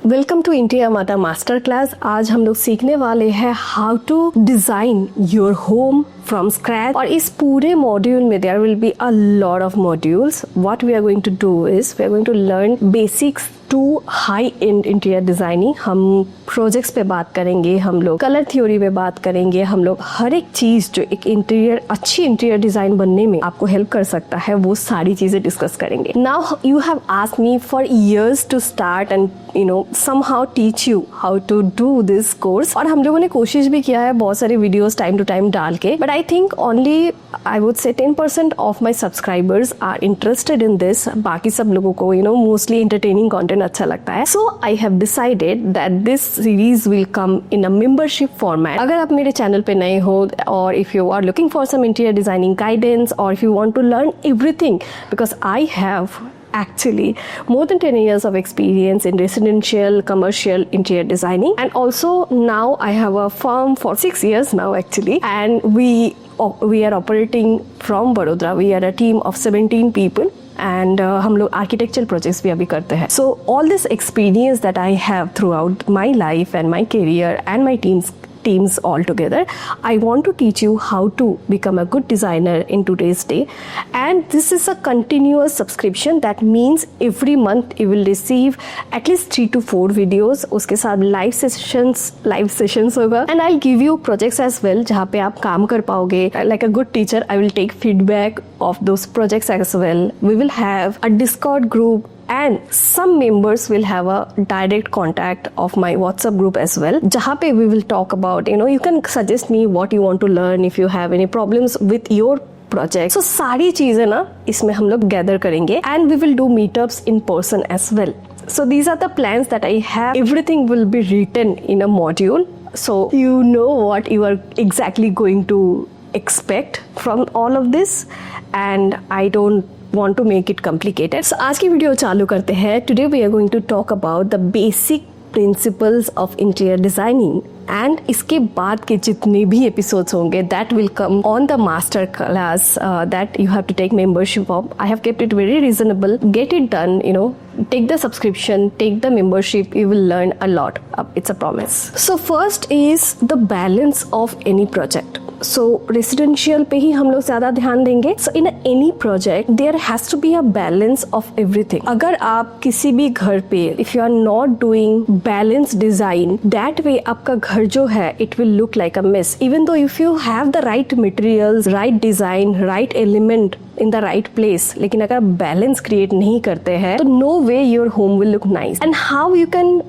Welcome to India माता master class. आज हम लोग सीखने वाले हैं how to design your home from scratch. और इस पूरे मॉड्यूल में there will be a lot of modules. What we are going to do is we are going to learn basics to high end interior designing. हम projects पे बात करेंगे, हम लोग कलर थ्योरी पे बात करेंगे, हम लोग हर एक चीज जो एक इंटीरियर अच्छी इंटीरियर डिजाइन बनने में आपको हेल्प कर सकता है वो सारी चीजें डिस्कस करेंगे। Now you have asked me for years to start and somehow teach you how to do this course। और हम लोगों ने कोशिश भी किया है बहुत सारे वीडियोस टाइम टू टाइम डाल के, but I think only I would say 10% of my subscribers are interested in this. बाकी सब लोगों को मोस्टली एंटरटेनिंग कंटेंट अच्छा लगता है। So I have decided that this series will come in a membership format. अगर आप मेरे चैनल पे नए हो और if you are looking for some interior designing guidance और if you want to learn everything, because I have actually more than 10 years of experience in residential commercial interior designing, and also now I have a firm for 6 years now actually, and we are operating from Vadodara. We are a team of 17 people and हम लोग architectural projects भी अभी करते हैं। So all this experience that I have through out my life and my career and my teams all together, I want to teach you how to become a good designer in today's day, and this is a continuous subscription. That means every month you will receive at least 3 to 4 videos. उसके साथ live sessions होगा, and I'll give you projects as well जहाँ पे आप काम कर पाओगे। Like a good teacher, I will take feedback of those projects as well. We will have a Discord group and some members will have a direct contact of my WhatsApp group as well, जहाँ पे we will talk about, you can suggest me what you want to learn if you have any problems with your project. So सारी चीजें ना इसमें हम लोग gather करेंगे, and we will do meetups in person as well. So these are the plans that I have. Everything will be written in a module, so you know what you are exactly going to expect from all of this, and I don't want to make it complicated. So आज की video चालू करते हैं। Today we are going to talk about the basic principles of interior designing, and इसके बाद के जितने भी एपिसोड्स होंगे that will come on the master class that you have to take membership of. I have kept it very reasonable. Get it done, take the subscription, take the membership, you will learn a lot. It's a promise. So first is the balance of any project. So residential पे ही हम लोग ज्यादा ध्यान देंगे. So in any project there has to be a balance of everything. अगर आप किसी भी घर पे if you are not doing balanced design, that way आपका घर जो है it will look like a mess. Even though if you have the right materials, right design, right element in the right place, लेकिन अगर आप balance create नहीं करते हैं तो no way your home will look nice. And how you can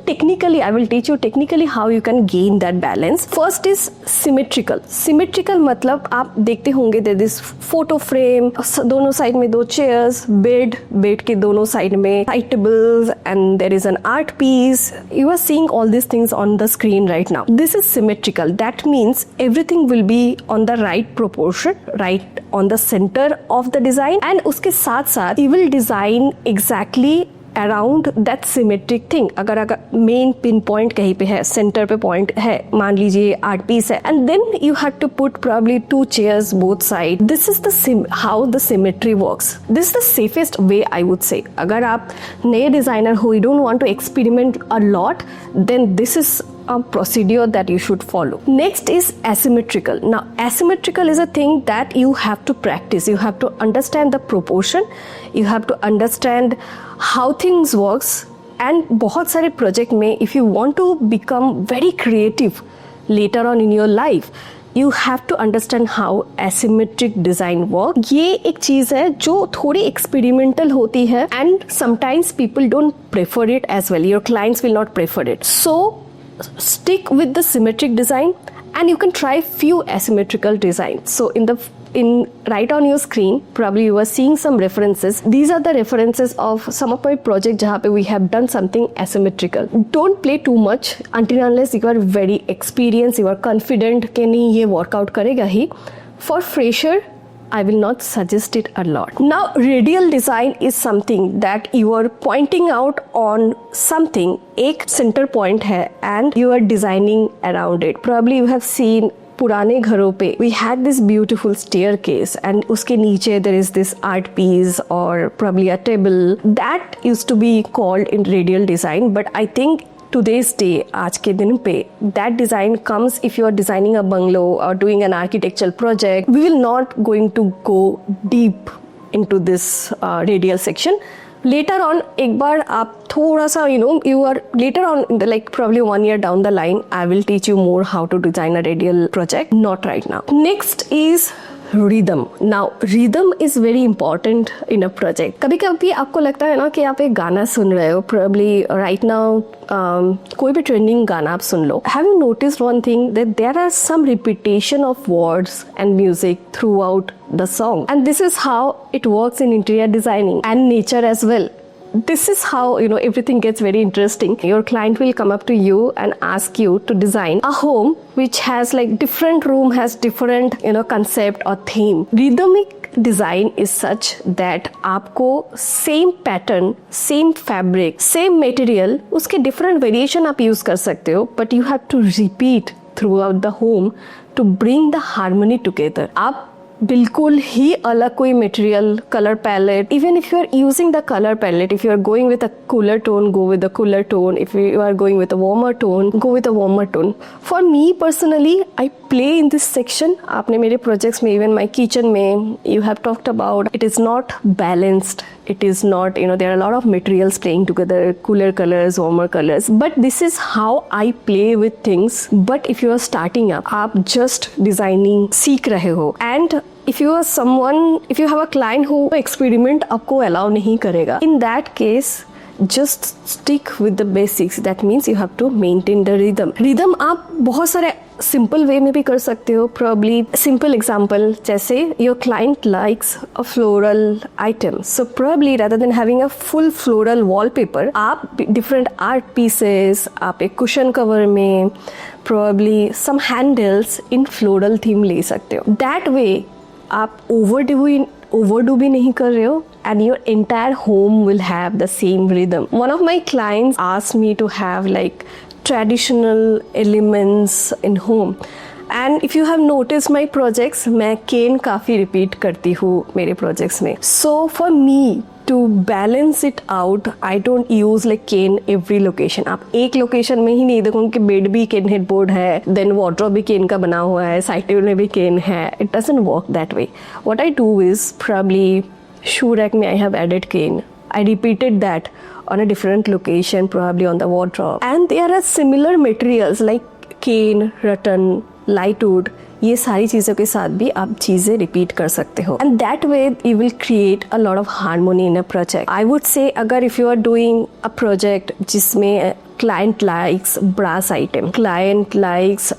technically, I will teach you technically how you can gain that balance. First is symmetrical. Symmetrical मतलब आप देखते होंगे there is photo frame, दोनों side में 2 chairs, bed के दोनों side में side tables, and there is an art piece. You are seeing all these things on the screen right now. This is symmetrical. That means everything will be on the right proportion, right on the center of the design, and उसके साथ साथ you will design exactly around that symmetric thing. अगर main pin point कहीं पे है, centre पे point है, मान लीजिए आर्ट पीस है, and then you have to put probably 2 chairs both side. This is the how the symmetry works. This is the safest way I would say. अगर आप नए डिजाइनर हो, you don't want to experiment a lot, then this is a procedure that you should follow. Next is asymmetrical. Now asymmetrical is a thing that you have to practice. You have to understand the proportion, you have to understand how things works, and बहुत सारे project में if you want to become very creative later on in your life, you have to understand how asymmetric design work. ये एक चीज है जो थोड़ी experimental होती है, and sometimes people don't prefer it as well. Your clients will not prefer it. So stick with the symmetric design, and you can try few asymmetrical designs. So in right on your screen probably you are seeing some references. These are the references of some of my project जहाँ पे we have done something asymmetrical. Don't play too much until unless you are very experienced, you are confident कि नहीं ये workout करेगा ही. For fresher I will not suggest it a lot. Now radial design is something that you are pointing out on something. एक center point है and you are designing around it. Probably you have seen पुराने घरों पे we had this beautiful staircase and उसके नीचे there is this art piece or probably a table that used to be called in radial design, but I think today's day, आज के दिन पे that design comes if you are designing a bungalow or doing an architectural project. We will not going to go deep into this radial section. Later on, एक बार आप थोड़ा सा you are later on in the like probably 1 year down the line, I will teach you more how to design a radial project. Not right now. Next is rhythm. Now rhythm is very important in a project. कभी कभी आपको लगता है ना कि आप एक गाना सुन रहे हो, probably right now कोई भी ट्रेंडिंग गाना आप सुन लो. Have you noticed one thing that there are some repetition of words and music throughout the song, and this is how it works in interior designing and nature as well. This is how everything gets very interesting. Your client will come up to you and ask you to design a home which has like different room, has different concept or theme. Rhythmic design is such that आपको same pattern, same fabric, same material, उसके different variation आप use कर सकते हो, but you have to repeat throughout the home to bring the harmony together. आप बिल्कुल ही अलग कोई material, colour palette, even if you are using the colour palette, if you are going with a cooler tone, go with a cooler tone, if you are going with a warmer tone, go with a warmer tone. For me personally I play in this section. आपने मेरे projects में, even my kitchen में, you have talked about it is not balanced, it is not, there are a lot of materials playing together, cooler colors, warmer colors, but this is how I play with things. But if you are starting up, आप just designing सीख रहे हो, and if you are someone, if you have a client who experiment आपको allow नहीं करेगा, in that case just stick with the basics. That means you have to maintain the rhythm. Rhythm आप बहुत सारे simple way में भी कर सकते हो. प्रॉब्ली सिंपल एग्जाम्पल, जैसे your client likes a floral item, so probably rather than having a full floral wallpaper, आप डिफरेंट आर्ट पीसेस, आप एक कुशन कवर में प्रॉब्ली सम हैंडल्स इन फ्लोरल थीम ले सकते हो. दैट वे आप ओवरडू भी नहीं कर रहे हो, and your entire home will have the same rhythm. One of my clients asked me to have like traditional elements in home, and if you have noticed my projects, मैं cane काफ़ी repeat करती हूँ मेरे projects में. So for me to balance it out, I don't use like cane every location. आप एक location में ही नहीं देखोगे कि bed भी cane headboard है, then wardrobe भी cane का बना हुआ है, side table में भी cane है. It doesn't work that way. What I do is probably shoe rack में I have added cane. I repeated that on a different location, probably on the wardrobe. And there are similar materials like cane, rattan, lightwood. ये सारी चीज़ों के साथ भी आप चीज़ें repeat कर सकते हो. And that way you will create a lot of harmony in a project. I would say अगर if you are doing a project जिसमें client likes brass item, client likes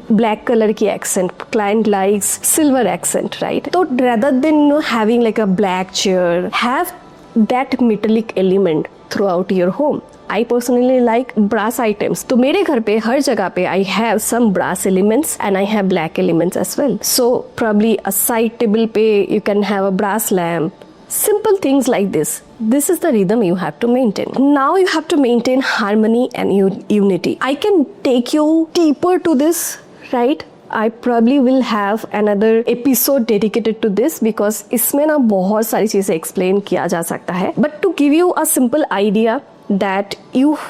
black color की accent, client likes silver accent, right? So rather than having like a black chair, have that metallic element throughout your home. I personally like brass items. तो मेरे घर पे हर जगह पे I have some brass elements and I have black elements as well. So probably a side table पे you can have a brass lamp. Simple things like this. This is the rhythm you have to maintain. Now you have to maintain harmony and unity. I can take you deeper to this, right? I probably will have another episode dedicated to this because इसमें ना बहुत सारी चीज़ें explain किया जा सकता है. But to give you a simple idea that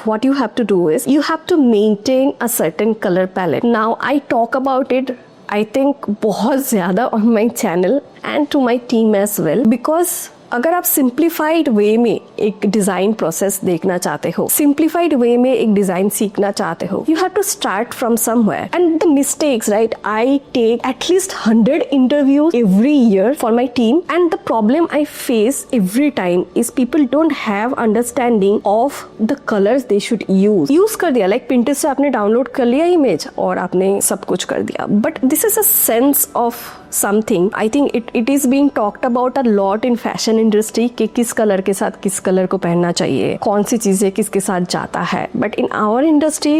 what you have to do is you have to maintain a certain color palette. Now I talk about it I think बहुत ज़्यादा on my channel and to my team as well because अगर आप simplified वे में एक design process देखना चाहते हो, simplified वे में एक डिज़ाइन सीखना चाहते हो, you have to start from somewhere. And the mistakes, right, I take at least 100 interviews every year for my team and the problem I face every time is people don't have understanding of the colours they should use कर दिया. Like Pinterest से आपने download कर लिया image और आपने सब कुछ कर दिया, but this is a sense of something. I think it is being talked about a lot in fashion industry कि किस कलर के साथ किस कलर को पहनना चाहिए, कौन सी चीज़ें किसके साथ जाता है. But in our industry,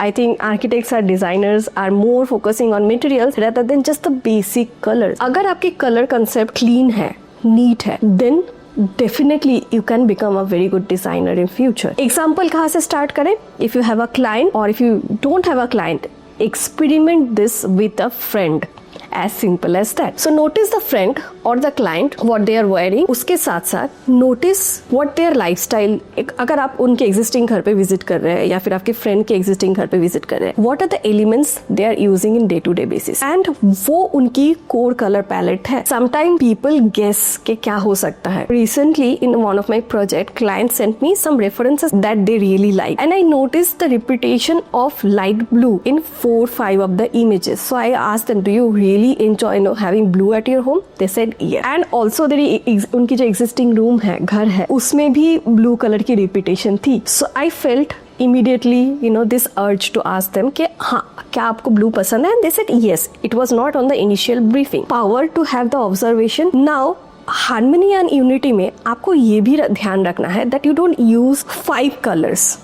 I think architects or designers are more focusing on materials rather than just the basic colors. अगर आपकी color concept clean है, neat है, then definitely you can become a very good designer in future. Example कहाँ से start करें? If you have a client or if you don't have a client, experiment this with a friend. As simple as that. So notice the friend or the client what they are wearing. उसके साथ साथ notice what their lifestyle. अगर आप उनके existing घर पे visit कर रहे हैं या फिर आपके friend के existing घर पे visit कर रहे हैं, what are the elements they are using in day to day basis? And वो उनकी core color palette है. Sometimes people guess कि क्या हो सकता है. Recently in one of my project, client sent me some references that they really like, and I noticed the repetition of light blue in 4-5 of the images. So I asked them, do you really enjoy having blue at your home? They said yes. And also उनकी जो existing room है, घर है, उसमें भी blue color की repetition थी. So I felt immediately this urge to ask them कि हाँ क्या आपको blue पसंद है? And they said yes. It was not on the initial briefing. Power to have the observation. Now harmony and unity में आपको ये भी ध्यान रखना है that you don't use 5 colors,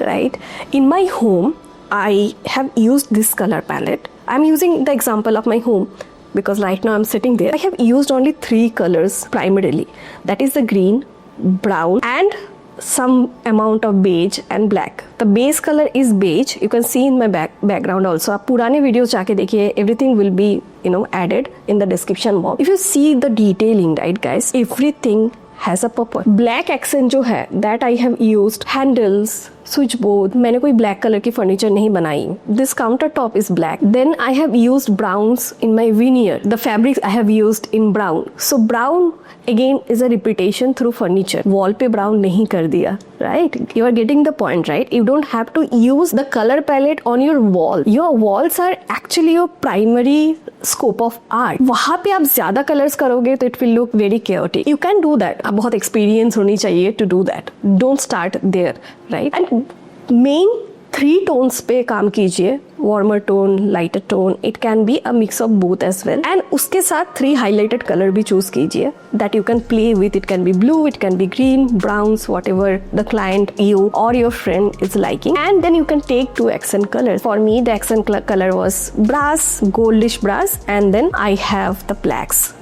right? In my home, I have used this color palette. I'm using the example of my home because right now I'm sitting there. I have used only 3 colors primarily. That is the green, brown, and some amount of beige and black. The base color is beige. You can see in my background also. आप पुराने videos जाके देखिए. Everything will be added in the description box. If you see the detailing, right guys, everything has a purpose. Black accent जो है that I have used handles, switch board. मैंने कोई black color की furniture नहीं बनाई. This countertop is black. Then I have used browns in my veneer. The fabrics I have used in brown. So brown again is a repetition through furniture. Wall पे brown नहीं कर दिया, right? You are getting the point, right? You don't have to use the color palette on your wall. Your walls are actually your primary scope of art. वहाँ पे आप ज़्यादा colors करोगे तो it will look very chaotic. You can do that. आप बहुत experience होनी चाहिए to do that. Don't start there, right? And main 3 tones पे काम कीजिए. Warmer tone, lighter tone. It can be a mix of both as well. And उसके साथ 3 highlighted color भी choose कीजिए that you can play with. It can be blue, it can be green, browns, whatever the client, you or your friend is liking. And then you can take 2 accent colors. For me, the accent color was brass, goldish brass, and then I have the blacks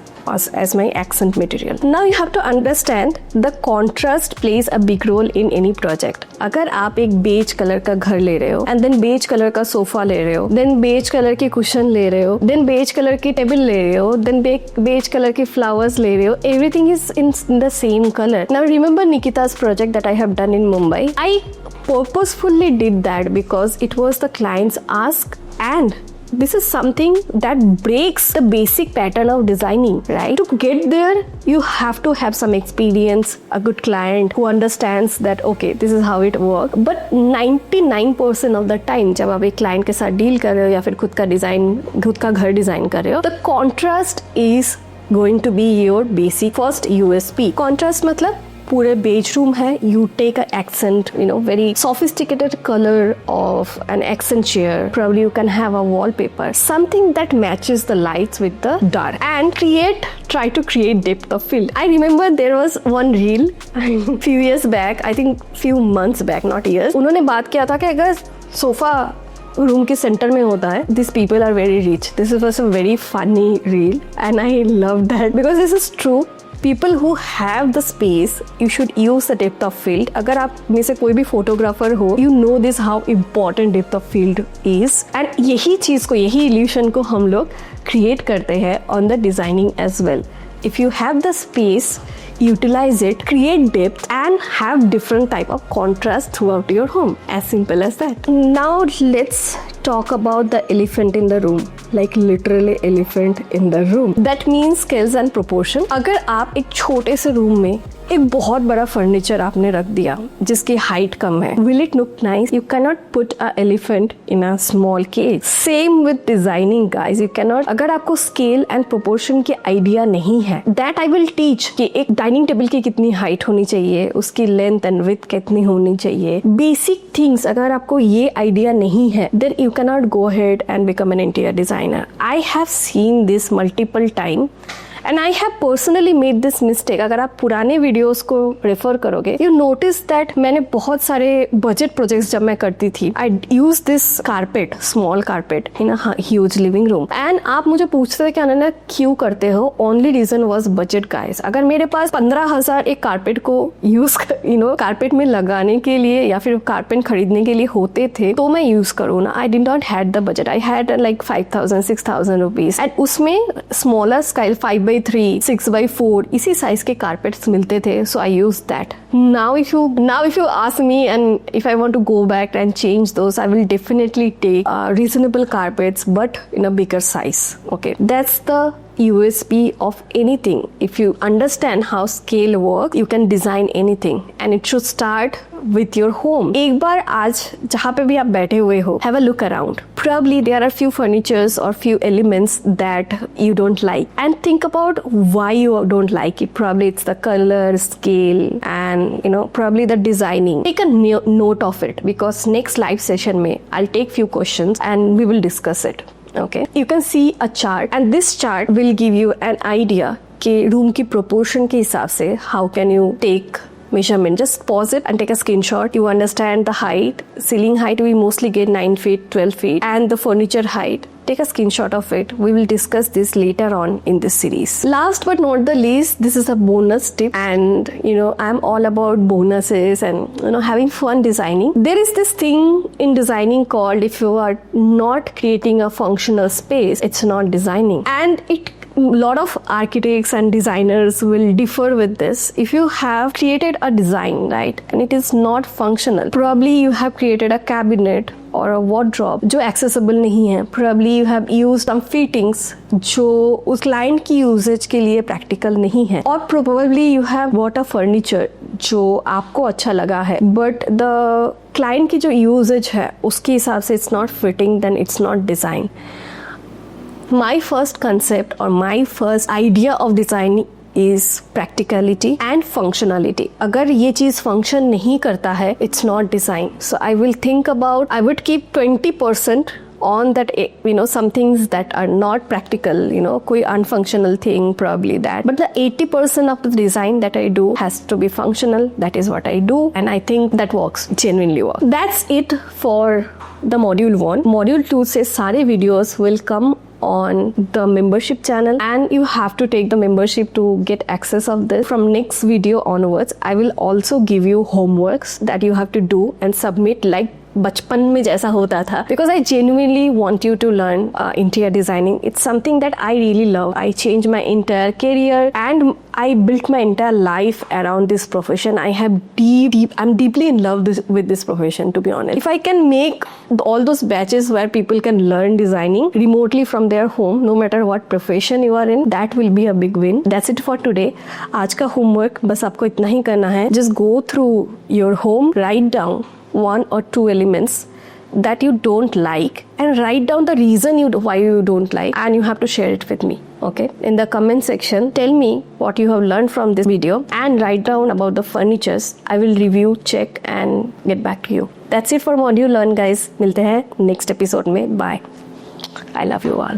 as my accent material. Now you have to understand the contrast plays a big role in any project. अगर आप एक beige colour का घर ले रहे हो, and then beige colour का sofa ले रहे हो, then बेज कलर की कुशन ले रहे हो, then बेज कलर की टेबल ले रहे हो, then बेज कलर की फ्लावर्स ले रहे हो, everything is in the same color. Now remember Nikita's project that I have done in Mumbai. I purposefully did that because it was the client's ask, and this is something that breaks the basic pattern of designing, right? To get there, you have to have some experience, a good client who understands that, okay, this is how it works. But 99% of the time, जब आप एक client के साथ deal कर रहे हो या फिर खुद का घर design कर रहे हो, the contrast is going to be your basic first USP. Contrast मतलब पूरे बेडरूम है, you take an accent, very sophisticated color of an accent chair. Probably you can have a wallpaper, something that matches the lights with the dark, and try to create depth of field. I remember there was one reel few years back, I think few months back, not years. उन्होंने बात किया था कि अगर sofa room के centre में होता है, this people are very rich. This was a very funny reel and I love that because this is true. People who have the space, you should use the depth of field. अगर आप में से कोई भी photographer हो, you know this how important depth of field is. And यही चीज़ को, यही illusion को हम लोग create करते हैं on the designing as well. If you have the space, utilize it, create depth, and have different type of contrast throughout your home. As simple as that. Now let's talk about the elephant in the room. Like literally elephant in the room. That means scales and proportion. अगर आप एक छोटे से room में एक बहुत बड़ा furniture आपने रख दिया जिसकी हाइट कम है, will it look nice? You cannot put a elephant in a small cage. Same with designing, guys. You cannot. अगर आपको scale and proportion की आइडिया नहीं है, that I will teach कि एक डाइनिंग टेबल की कितनी हाइट होनी चाहिए, उसकी लेंथ एंड विड्थ कितनी होनी चाहिए. बेसिक थिंग्स अगर आपको ये आइडिया नहीं है, then you cannot go ahead and become an interior designer. I have seen this multiple times. And I have personally made this mistake. अगर आप पुराने वीडियोस को रेफर करोगे, यू नोटिस दैट मैंने बहुत सारे बजट प्रोजेक्ट्स जब मैं करती थी, I use this carpet, small carpet in a huge living room. And आप मुझे पूछते थे कि अनन्या क्यों करते हो? Only reason was budget guys. अगर मेरे पास 15,000 एक कारपेट को यूज कारपेट में लगाने के लिए या फिर कारपेट खरीदने के लिए होते थे तो मैं यूज करूँ ना. I did not had the budget. I had like 5,000 6,000 rupees and उसमें स्मॉलर स्काइल 5x3 6x4 इसी साइज के कारपेट्स मिलते थे. So I use that. Now if you ask me and if I want to go back and change those, I will definitely take reasonable carpets but in a bigger size. Okay, that's the USP of anything. If you understand how scale works, you can design anything and it should start with your home. एक बार आज जहाँ पे भी आप बैठे हुए हो, have a look around. Probably there are few furnitures or few elements that you don't like and think about why you don't like it. Probably it's the color, scale and probably the designing. Take a note of it because next live session में I'll take few questions and we will discuss it. Okay, you can see a chart and this chart will give you an idea कि room की proportion के हिसाब से how can you take measurement. Just pause it and take a screenshot. You understand the height, ceiling height we mostly get 9 feet, 12 feet and the furniture height. Take a screenshot of it. We will discuss this later on in this series. Last but not the least, this is a bonus tip and I'm all about bonuses and having fun designing. There is this thing in designing called if you are not creating a functional space, it's not designing. And lot of architects and designers will differ with this. If you have created a design, right, and it is not functional, probably you have created a cabinet or a wardrobe जो accessible नहीं है. Probably you have used some fittings जो उस client की usage के लिए practical नहीं है. और probably you have bought a furniture जो आपको अच्छा लगा है, but the client की जो usage है उसके हिसाब से it's not fitting, then it's not design. My first concept or my first idea of designing is practicality and functionality. अगर ये चीज़ function नहीं करता है, it's not design. So I will think about, I would keep 20% on that, some things that are not practical, कोई unfunctional thing, probably that. But the 80% of the design that I do has to be functional. That is what I do and I think that works, genuinely works. That's it for the module 1. Module 2 से सारे videos will come on the membership channel and you have to take the membership to get access of this. From next video onwards, I will also give you homeworks that you have to do and submit like बचपन में जैसा होता था. Because I genuinely want you to learn interior designing. It's something that I really love. I changed my entire career and I built my entire life around this profession. I'm deeply in love with this profession, to be honest. If I can make all those batches where people can learn designing remotely from their home, no matter what profession you are in, that will be a big win. That's it for today. आज का homework बस आपको इतना ही करना है. Just go through your home, write down 1 or 2 elements that you don't like and write down the reason why you don't like and you have to share it with me. Okay, in the comment section tell me what you have learned from this video and write down about the furnitures. I will review, check and get back to you. That's it for module learn guys. मिलते हैं next episode में. Bye. I love you all.